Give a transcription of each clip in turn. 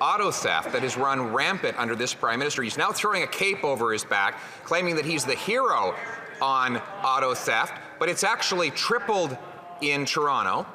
auto theft that has run rampant under this Prime Minister. He's now throwing a cape over his back, claiming that he's the hero on auto theft, but it's actually tripled in Toronto,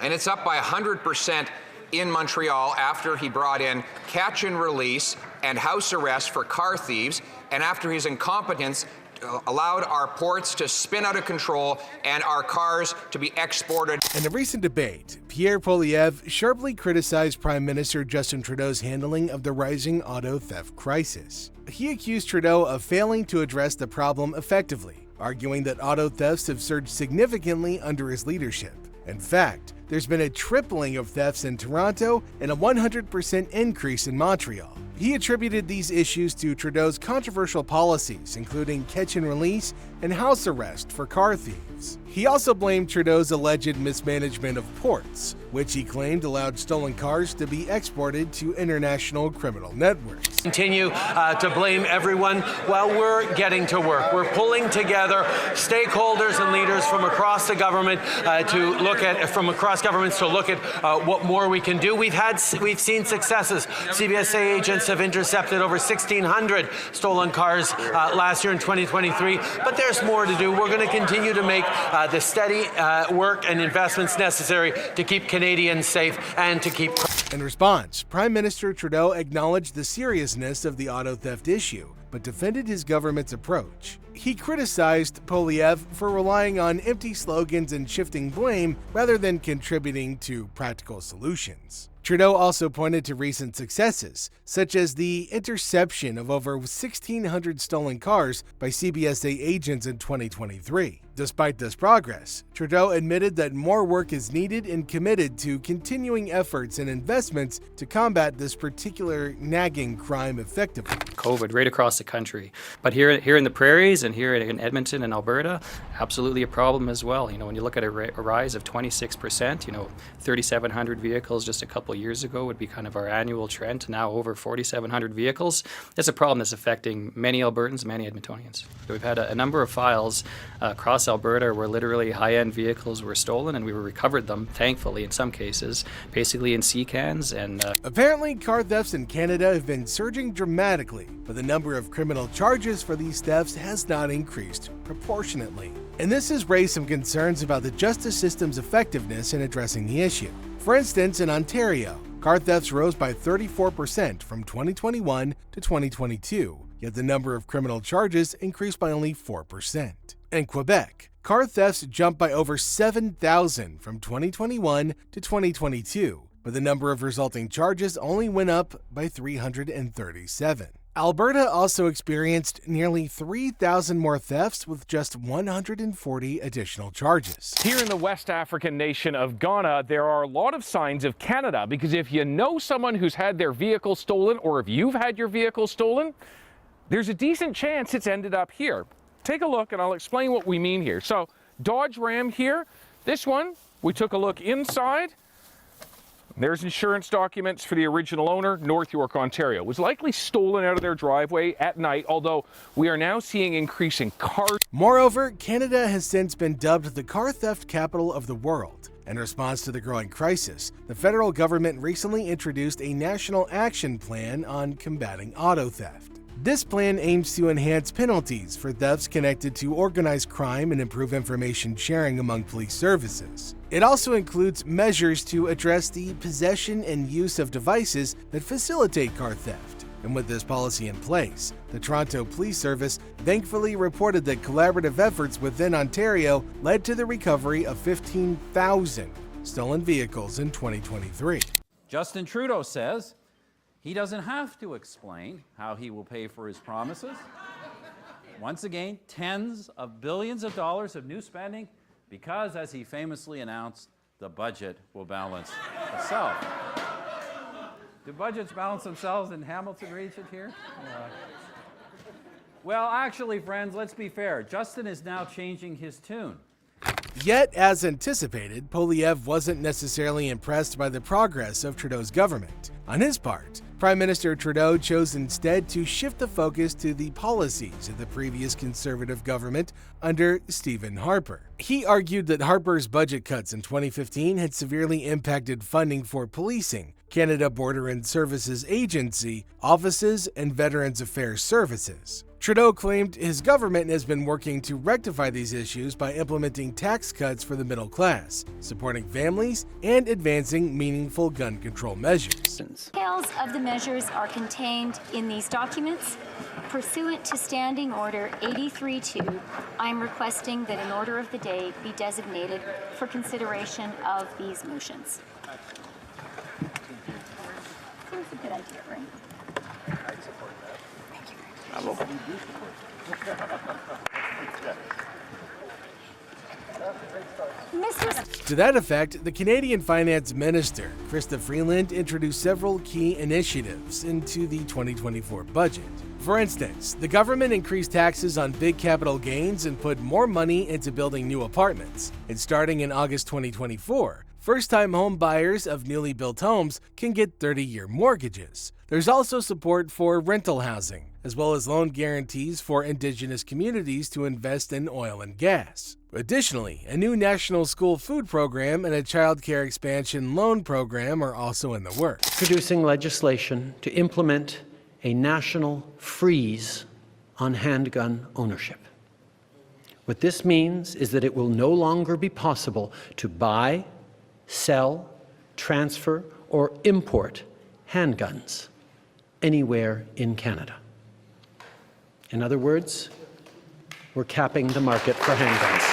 and it's up by 100% in Montreal after he brought in catch and release and house arrest for car thieves, and after his incompetence allowed our ports to spin out of control and our cars to be exported. In a recent debate, Pierre Poilievre sharply criticized Prime Minister Justin Trudeau's handling of the rising auto theft crisis. He accused Trudeau of failing to address the problem effectively, arguing that auto thefts have surged significantly under his leadership. In fact, there's been a tripling of thefts in Toronto and a 100% increase in Montreal. He attributed these issues to Trudeau's controversial policies, including catch and release and house arrest for car thieves. He also blamed Trudeau's alleged mismanagement of ports, which he claimed allowed stolen cars to be exported to international criminal networks. Continue to blame everyone while we're getting to work. We're pulling together stakeholders and leaders from across the government from across governments to look at what more we can do. We've seen successes. CBSA agents have intercepted over 1,600 stolen cars last year in 2023, but there's more to do. We're going to continue to make the steady work and investments necessary to keep Canadians safe and to keep. In response, Prime Minister Trudeau acknowledged the seriousness of the auto theft issue, but defended his government's approach. He criticized Poilievre for relying on empty slogans and shifting blame rather than contributing to practical solutions. Trudeau also pointed to recent successes, such as the interception of over 1,600 stolen cars by CBSA agents in 2023. Despite this progress, Trudeau admitted that more work is needed and committed to continuing efforts and investments to combat this particular nagging crime effectively. COVID right across the country, but here in the prairies and here in Edmonton and Alberta, absolutely a problem as well. You know, when you look at a rise of 26%, 3,700 vehicles just a couple of years ago would be kind of our annual trend to now over 4,700 vehicles. That's a problem that's affecting many Albertans, many Edmontonians. We've had a number of files across Alberta where literally high-end vehicles were stolen, and we recovered them, thankfully, in some cases, basically in sea cans. And apparently, car thefts in Canada have been surging dramatically, but the number of criminal charges for these thefts has not increased proportionately. And this has raised some concerns about the justice system's effectiveness in addressing the issue. For instance, in Ontario, car thefts rose by 34% from 2021 to 2022, yet the number of criminal charges increased by only 4%. In Quebec, car thefts jumped by over 7,000 from 2021 to 2022, but the number of resulting charges only went up by 337. Alberta also experienced nearly 3,000 more thefts with just 140 additional charges. Here in the West African nation of Ghana, there are a lot of signs of Canada, because if you know someone who's had their vehicle stolen, or if you've had your vehicle stolen, there's a decent chance it's ended up here. Take a look and I'll explain what we mean here. So, Dodge Ram here, this one, we took a look inside. There's insurance documents for the original owner, North York, Ontario. It was likely stolen out of their driveway at night, although we are now seeing increasing cars. Moreover, Canada has since been dubbed the car theft capital of the world. In response to the growing crisis, the federal government recently introduced a national action plan on combating auto theft. This plan aims to enhance penalties for thefts connected to organized crime and improve information sharing among police services. It also includes measures to address the possession and use of devices that facilitate car theft. And with this policy in place, the Toronto Police Service thankfully reported that collaborative efforts within Ontario led to the recovery of 15,000 stolen vehicles in 2023. Justin Trudeau says he doesn't have to explain how he will pay for his promises. Once again, tens of billions of dollars of new spending, because, as he famously announced, the budget will balance itself. Do budgets balance themselves in Hamilton region here? Well, actually, friends, let's be fair. Justin is now changing his tune. Yet, as anticipated, Poilievre wasn't necessarily impressed by the progress of Trudeau's government. On his part, Prime Minister Trudeau chose instead to shift the focus to the policies of the previous Conservative government under Stephen Harper. He argued that Harper's budget cuts in 2015 had severely impacted funding for policing, Canada Border and Services Agency, offices, and Veterans Affairs Services. Trudeau claimed his government has been working to rectify these issues by implementing tax cuts for the middle class, supporting families, and advancing meaningful gun control measures. Details of the measures are contained in these documents. Pursuant to Standing Order 83-2, I'm requesting that an order of the day be designated for consideration of these motions. Seems a good idea, right? I support that. Thank you very much. To that effect, the Canadian Finance Minister, Chrystia Freeland, introduced several key initiatives into the 2024 budget. For instance, the government increased taxes on big capital gains and put more money into building new apartments. And starting in August 2024, first-time home buyers of newly built homes can get 30-year mortgages. There's also support for rental housing, as well as loan guarantees for Indigenous communities to invest in oil and gas. Additionally, a new national school food program and a child care expansion loan program are also in the works. Introducing legislation to implement a national freeze on handgun ownership. What this means is that it will no longer be possible to buy, sell, transfer, or import handguns anywhere in Canada. In other words, we're capping the market for handguns.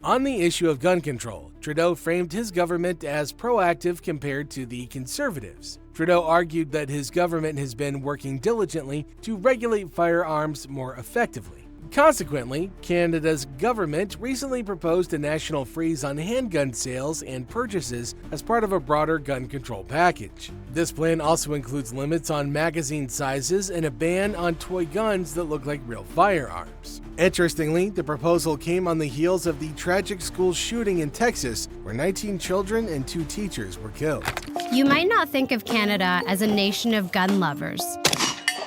On the issue of gun control, Trudeau framed his government as proactive compared to the Conservatives. Trudeau argued that his government has been working diligently to regulate firearms more effectively. Consequently, Canada's government recently proposed a national freeze on handgun sales and purchases as part of a broader gun control package. This plan also includes limits on magazine sizes and a ban on toy guns that look like real firearms. Interestingly, the proposal came on the heels of the tragic school shooting in Texas, where 19 children and 2 teachers were killed. You might not think of Canada as a nation of gun lovers.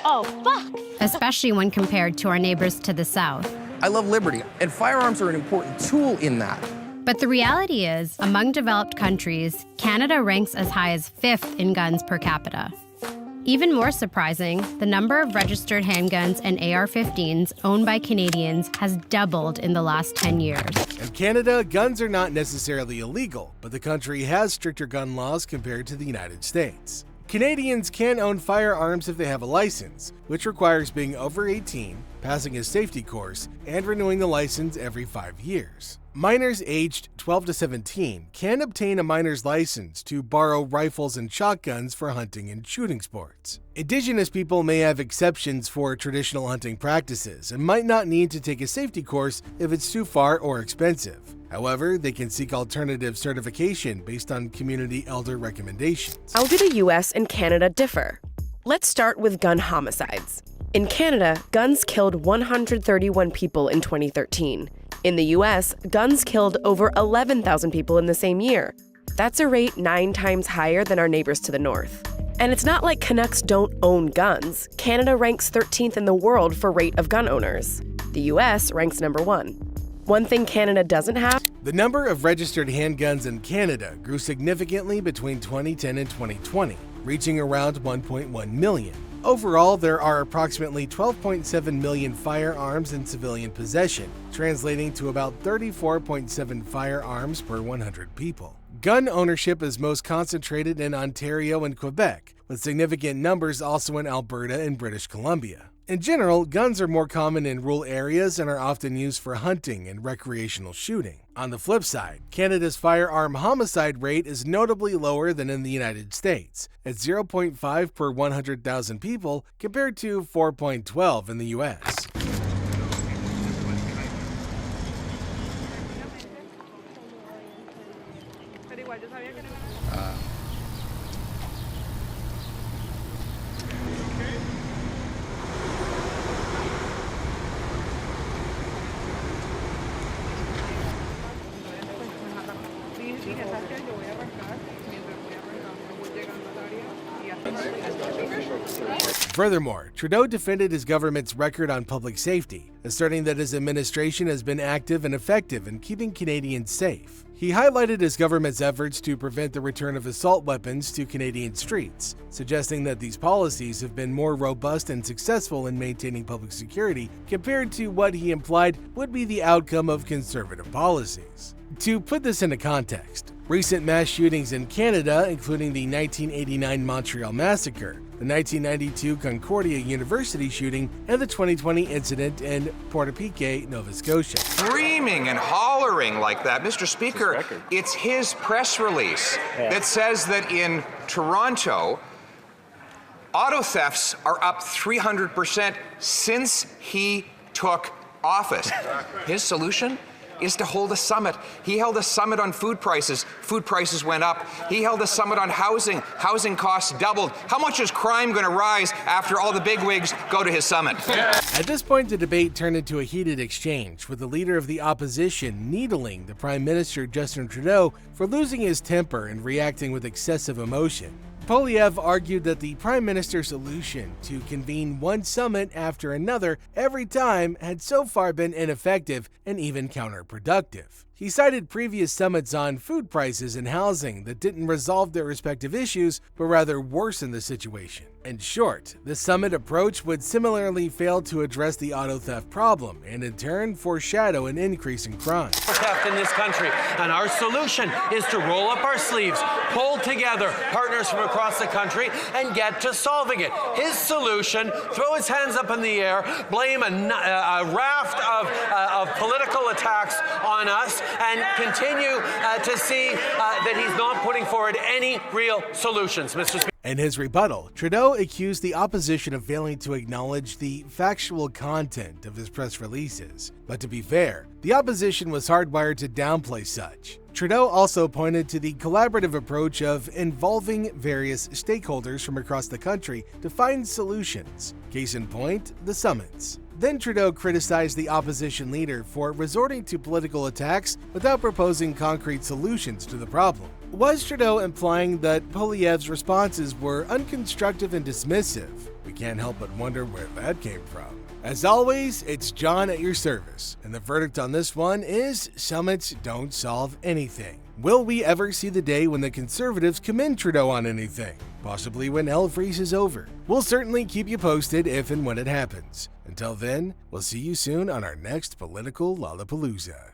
Oh, fuck! Especially when compared to our neighbors to the south. I love liberty, and firearms are an important tool in that. But the reality is, among developed countries, Canada ranks as high as 5th in guns per capita. Even more surprising, the number of registered handguns and AR-15s owned by Canadians has doubled in the last 10 years. In Canada, guns are not necessarily illegal, but the country has stricter gun laws compared to the United States. Canadians can own firearms if they have a license, which requires being over 18, passing a safety course, and renewing the license every 5 years. Minors aged 12 to 17 can obtain a minor's license to borrow rifles and shotguns for hunting and shooting sports. Indigenous people may have exceptions for traditional hunting practices and might not need to take a safety course if it's too far or expensive. However, they can seek alternative certification based on community elder recommendations. How do the US and Canada differ? Let's start with gun homicides. In Canada, guns killed 131 people in 2013. In the US, guns killed over 11,000 people in the same year. That's a rate 9 times higher than our neighbors to the north. And it's not like Canucks don't own guns. Canada ranks 13th in the world for rate of gun owners. The US ranks number 1. One thing Canada doesn't have. The number of registered handguns in Canada grew significantly between 2010 and 2020, reaching around 1.1 million. Overall, there are approximately 12.7 million firearms in civilian possession, translating to about 34.7 firearms per 100 people. Gun ownership is most concentrated in Ontario and Quebec, with significant numbers also in Alberta and British Columbia. In general, guns are more common in rural areas and are often used for hunting and recreational shooting. On the flip side, Canada's firearm homicide rate is notably lower than in the United States, at 0.5 per 100,000 people compared to 4.12 in the US. Fíjate que yo voy a arrancar mientras voy arrancando, voy llegando al área. Furthermore, Trudeau defended his government's record on public safety, asserting that his administration has been active and effective in keeping Canadians safe. He highlighted his government's efforts to prevent the return of assault weapons to Canadian streets, suggesting that these policies have been more robust and successful in maintaining public security compared to what he implied would be the outcome of conservative policies. To put this into context, recent mass shootings in Canada, including the 1989 Montreal Massacre, the 1992 Concordia University shooting, and the 2020 incident in Portapique, Nova Scotia. Screaming and hollering like that. Mr. Speaker, it's his press release that says that in Toronto, auto thefts are up 300% since he took office. His solution is to hold a summit. He held a summit on food prices. Food prices went up. He held a summit on housing. Housing costs doubled. How much is crime going to rise after all the bigwigs go to his summit? At this point, the debate turned into a heated exchange, with the leader of the opposition needling the Prime Minister Justin Trudeau for losing his temper and reacting with excessive emotion. Poilievre argued that the Prime Minister's solution to convene one summit after another every time had so far been ineffective and even counterproductive. He cited previous summits on food prices and housing that didn't resolve their respective issues, but rather worsened the situation. In short, the summit approach would similarly fail to address the auto theft problem and in turn foreshadow an increase in crime. Theft in this country, and our solution is to roll up our sleeves, pull together partners from across the country, and get to solving it. His solution: throw his hands up in the air, blame a raft of political attacks on us, and continue to see that he's not putting forward any real solutions, Mr. Speaker. In his rebuttal, Trudeau accused the opposition of failing to acknowledge the factual content of his press releases. But to be fair, the opposition was hardwired to downplay such. Trudeau also pointed to the collaborative approach of involving various stakeholders from across the country to find solutions. Case in point, the summits. Then Trudeau criticized the opposition leader for resorting to political attacks without proposing concrete solutions to the problem. Was Trudeau implying that Poilievre's responses were unconstructive and dismissive? We can't help but wonder where that came from. As always, it's John at your service, and the verdict on this one is summits don't solve anything. Will we ever see the day when the Conservatives commend Trudeau on anything? Possibly when hell freezes over. We'll certainly keep you posted if and when it happens. Until then, we'll see you soon on our next Political Lollapalooza.